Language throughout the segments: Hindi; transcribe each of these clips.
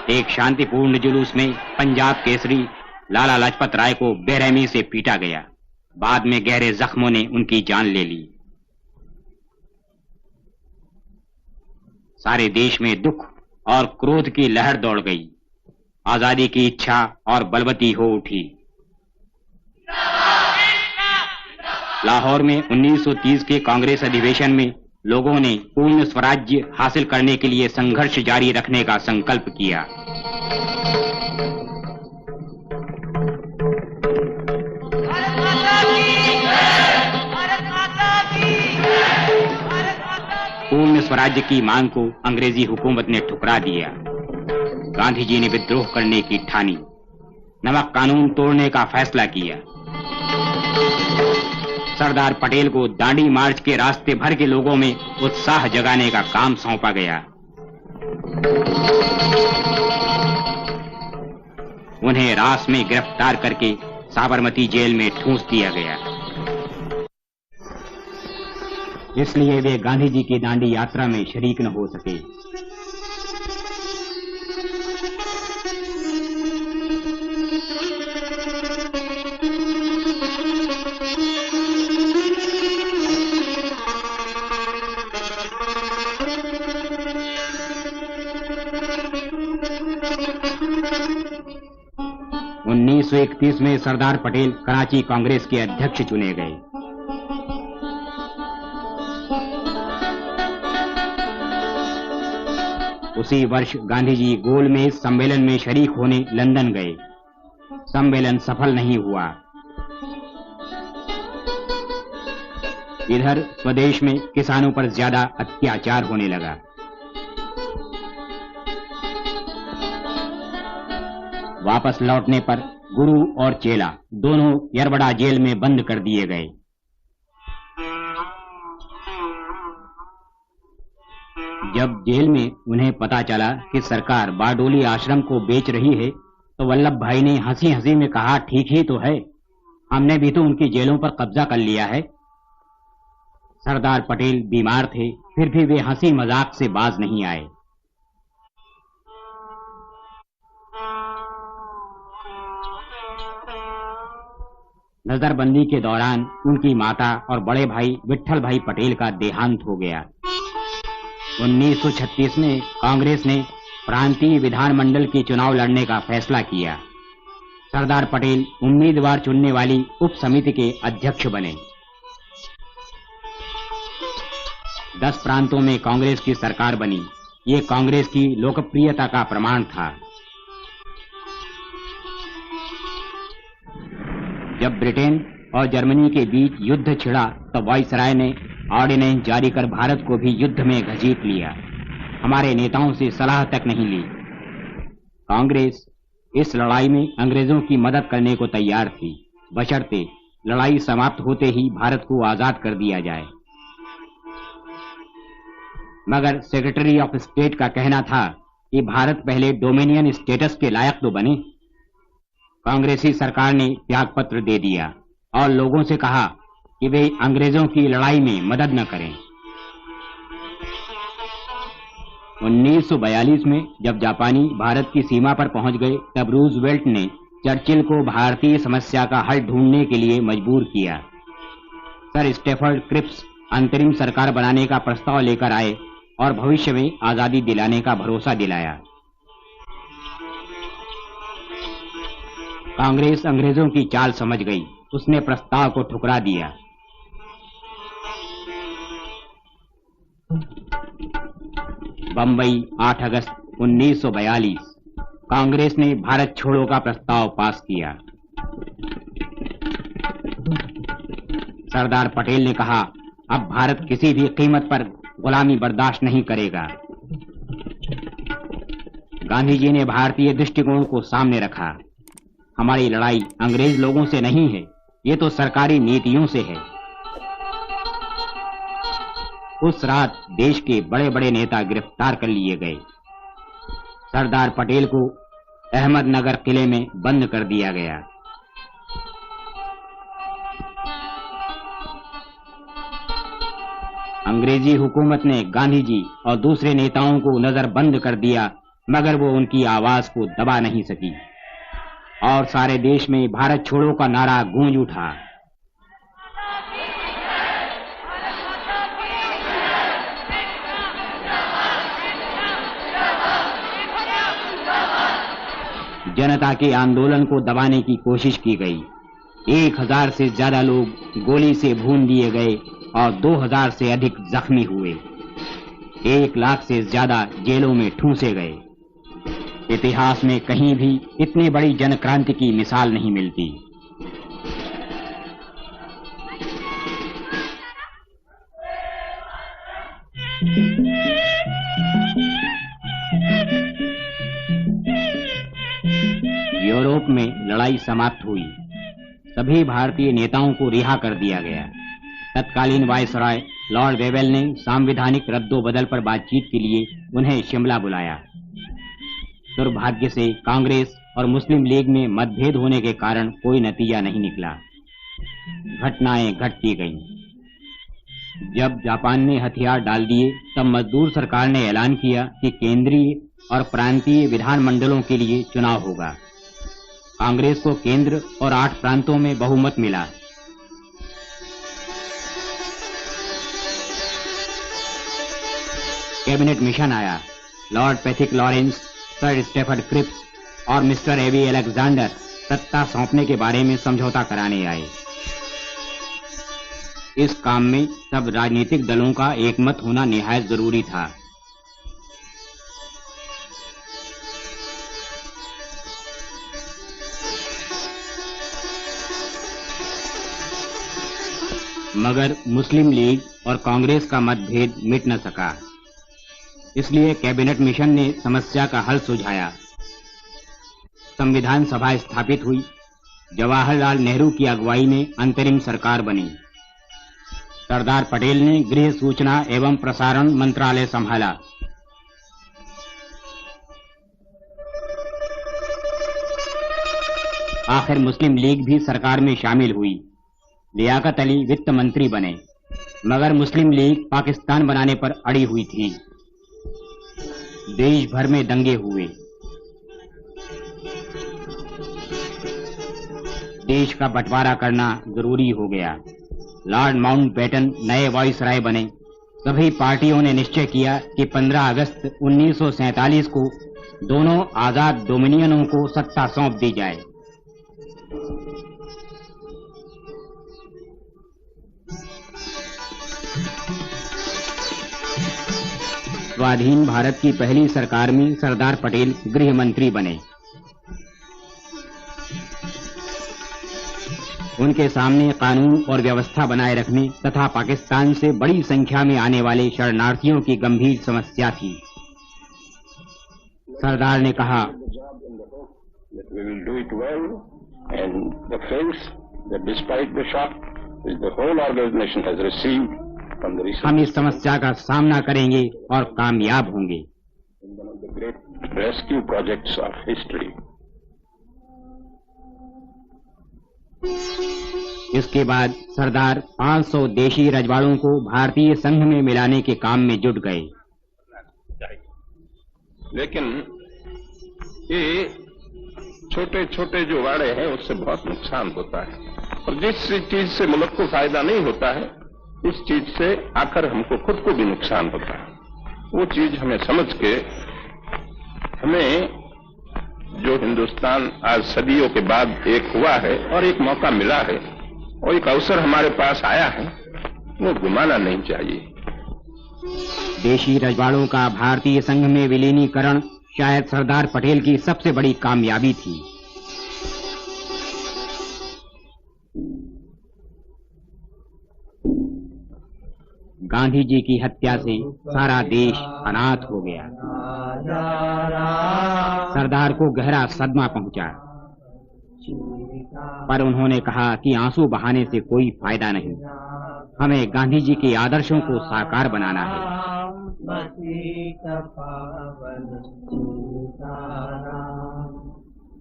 एक शांतिपूर्ण जुलूस में पंजाब केसरी लाला लाजपत राय को बेरहमी से पीटा गया। बाद में गहरे जख्मों ने उनकी जान ले ली। सारे देश में दुख और क्रोध की लहर दौड़ गई। आजादी की इच्छा और बलवती हो उठी। लाहौर में 1930 के कांग्रेस अधिवेशन में लोगों ने पूर्ण स्वराज्य हासिल करने के लिए संघर्ष जारी रखने का संकल्प किया। पूर्ण स्वराज्य की मांग को अंग्रेजी हुकूमत ने ठुकरा दिया। गांधी जी ने विद्रोह करने की ठानी। नमक कानून तोड़ने का फैसला किया। सरदार पटेल को दांडी मार्च के रास्ते भर के लोगों में उत्साह जगाने का काम सौंपा गया। उन्हें रास में गिरफ्तार करके साबरमती जेल में ठूंस दिया गया। इसलिए वे गांधी जी की दांडी यात्रा में शरीक न हो सके। 1931 में सरदार पटेल कराची कांग्रेस के अध्यक्ष चुने गए। उसी वर्ष गांधी जी गोलमेज सम्मेलन में शरीक होने लंदन गए। सम्मेलन सफल नहीं हुआ। इधर स्वदेश में किसानों पर ज्यादा अत्याचार होने लगा। वापस लौटने पर गुरु और चेला दोनों यरबड़ा जेल में बंद कर दिए गए। जब जेल में उन्हें पता चला कि सरकार बारडोली आश्रम को बेच रही है, तो वल्लभ भाई ने हंसी हंसी में कहा, ठीक ही तो है, हमने भी तो उनकी जेलों पर कब्जा कर लिया है। सरदार पटेल बीमार थे, फिर भी वे हंसी मजाक से बाज नहीं आए। नजरबंदी के दौरान उनकी माता और बड़े भाई विट्ठल भाई पटेल का देहांत हो गया। 1936 में कांग्रेस ने प्रांतीय विधानमंडल के चुनाव लड़ने का फैसला किया। सरदार पटेल उम्मीदवार चुनने वाली उप समिति के अध्यक्ष बने। 10 प्रांतों में कांग्रेस की सरकार बनी। ये कांग्रेस की लोकप्रियता का प्रमाण था। जब ब्रिटेन और जर्मनी के बीच युद्ध छिड़ा, तो वायसराय ने ऑर्डिनेंस जारी कर भारत को भी युद्ध में घसीट लिया। हमारे नेताओं से सलाह तक नहीं ली। कांग्रेस इस लड़ाई में अंग्रेजों की मदद करने को तैयार थी, बशर्ते लड़ाई समाप्त होते ही भारत को आजाद कर दिया जाए। मगर सेक्रेटरी ऑफ स्टेट का कहना था कि भारत पहले डोमिनियन स्टेटस के लायक तो बने। कांग्रेसी सरकार ने त्यागपत्र दे दिया और लोगों से कहा कि वे अंग्रेजों की लड़ाई में मदद न करें। 1942 में जब जापानी भारत की सीमा पर पहुंच गए, तब रूजवेल्ट ने चर्चिल को भारतीय समस्या का हल ढूंढने के लिए मजबूर किया। सर स्टेफर्ड क्रिप्स अंतरिम सरकार बनाने का प्रस्ताव लेकर आए और भविष्य में आजादी दिलाने का भरोसा दिलाया। कांग्रेस अंग्रेजों की चाल समझ गई। उसने प्रस्ताव को ठुकरा दिया। बंबई 8 अगस्त 1942 कांग्रेस ने भारत छोड़ो का प्रस्ताव पास किया। सरदार पटेल ने कहा, अब भारत किसी भी कीमत पर गुलामी बर्दाश्त नहीं करेगा। गांधी जी ने भारतीय दृष्टिकोण को सामने रखा। हमारी लड़ाई अंग्रेज लोगों से नहीं है, ये तो सरकारी नीतियों से है। उस रात देश के बड़े बड़े नेता गिरफ्तार कर लिए गए। सरदार पटेल को अहमदनगर किले में बंद कर दिया गया। अंग्रेजी हुकूमत ने गांधी जी और दूसरे नेताओं को नजरबंद कर दिया मगर वो उनकी आवाज को दबा नहीं सकी और सारे देश में भारत छोड़ो का नारा गूंज उठा। जनता के आंदोलन को दबाने की कोशिश की गई। 1000 से ज्यादा लोग गोली से भून दिए गए और 2000 से अधिक जख्मी हुए। 1 लाख से ज्यादा जेलों में ठूंसे गए। इतिहास में कहीं भी इतनी बड़ी जनक्रांति की मिसाल नहीं मिलती। यूरोप में लड़ाई समाप्त हुई। सभी भारतीय नेताओं को रिहा कर दिया गया। तत्कालीन वायसराय लॉर्ड वेवेल ने सांविधानिक रद्दोबदल पर बातचीत के लिए उन्हें शिमला बुलाया। दुर्भाग्य से कांग्रेस और मुस्लिम लीग में मतभेद होने के कारण कोई नतीजा नहीं निकला। घटनाएं घटती गईं। जब जापान ने हथियार डाल दिए तब मजदूर सरकार ने ऐलान किया कि केंद्रीय और प्रांतीय विधानमंडलों के लिए चुनाव होगा। कांग्रेस को केंद्र और 8 प्रांतों में बहुमत मिला। कैबिनेट मिशन आया। Lord Pethick Lawrence, sir Stafford Cripps और मिस्टर एवी अलेक्जेंडर सत्ता सौंपने के बारे में समझौता कराने आए। इस काम में सब राजनीतिक दलों का एकमत होना निहायत जरूरी था। मगर मुस्लिम लीग और कांग्रेस का मतभेद मिट न सका। इसलिए कैबिनेट मिशन ने समस्या का हल सुझाया। संविधान सभा स्थापित हुई। जवाहरलाल नेहरू की अगुवाई में अंतरिम सरकार बनी। सरदार पटेल ने गृह सूचना एवं प्रसारण मंत्रालय संभाला। आखिर मुस्लिम लीग भी सरकार में शामिल हुई। लियाकत अली वित्त मंत्री बने, मगर मुस्लिम लीग पाकिस्तान बनाने पर अड़ी हुई थी। देश भर में दंगे हुए। देश का बंटवारा करना जरूरी हो गया। लॉर्ड माउंटबेटन नए वाइसराय बने। सभी पार्टियों ने निश्चय किया कि 15 अगस्त 1947 को दोनों आजाद डोमिनियनों को सत्ता सौंप दी जाए। स्वाधीन भारत की पहली सरकार में सरदार पटेल गृह मंत्री बने। उनके सामने कानून और व्यवस्था बनाए रखने तथा पाकिस्तान से बड़ी संख्या में आने वाले शरणार्थियों की गंभीर समस्या थी। सरदार ने कहा, हम इस समस्या का सामना करेंगे और कामयाब होंगे। Rescue projects of history. इसके बाद सरदार 500 देशी रजवाड़ों को भारतीय संघ में मिलाने के काम में जुट गए। लेकिन ये छोटे छोटे जो वाड़े हैं उससे बहुत नुकसान होता है, और जिस चीज से मुल्क को फायदा नहीं होता है इस चीज से आकर हमको खुद को भी नुकसान होता है। वो चीज हमें समझ के हमें जो हिंदुस्तान आज सदियों के बाद एक हुआ है और एक मौका मिला है और एक अवसर हमारे पास आया है, वो घुमाना नहीं चाहिए। देशी रजवाड़ों का भारतीय संघ में विलीनीकरण शायद सरदार पटेल की सबसे बड़ी कामयाबी थी। गांधी जी की हत्या से सारा देश अनाथ हो गया। सरदार को गहरा सदमा पहुंचा, पर उन्होंने कहा कि आंसू बहाने से कोई फायदा नहीं। हमें गांधी जी के आदर्शों को साकार बनाना है।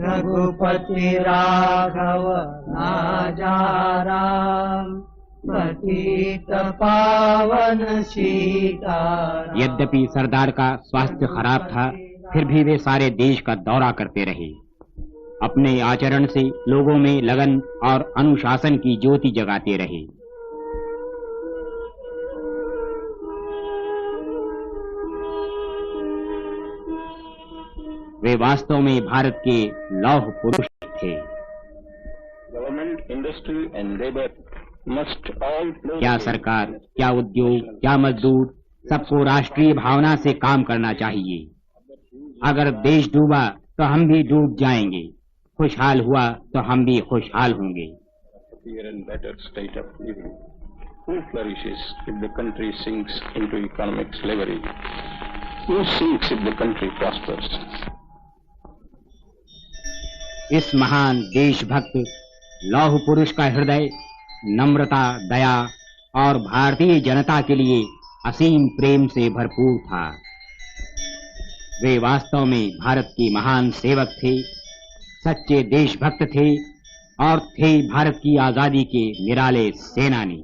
रघुपति राघव राजा राम, पतित पावन सीताराम। यद्यपि सरदार का स्वास्थ्य खराब था, फिर भी वे सारे देश का दौरा करते रहे। अपने आचरण से लोगों में लगन और अनुशासन की ज्योति जगाते रहे। वे वास्तव में भारत के लौह पुरुष थे। Government, industry and labour must all क्या सरकार, क्या उद्योग, क्या मजदूर, सबको राष्ट्रीय भावना से काम करना चाहिए। अगर देश डूबा तो हम भी डूब जाएंगे, खुशहाल हुआ तो हम भी खुशहाल होंगे। Who flourishes if the country sinks into economic slavery? Who sinks if the country prospers? इस महान देशभक्त लौह पुरुष का हृदय नम्रता, दया और भारतीय जनता के लिए असीम प्रेम से भरपूर था। वे वास्तव में भारत के महान सेवक थे, सच्चे देशभक्त थे और थे भारत की आजादी के निराले सेनानी।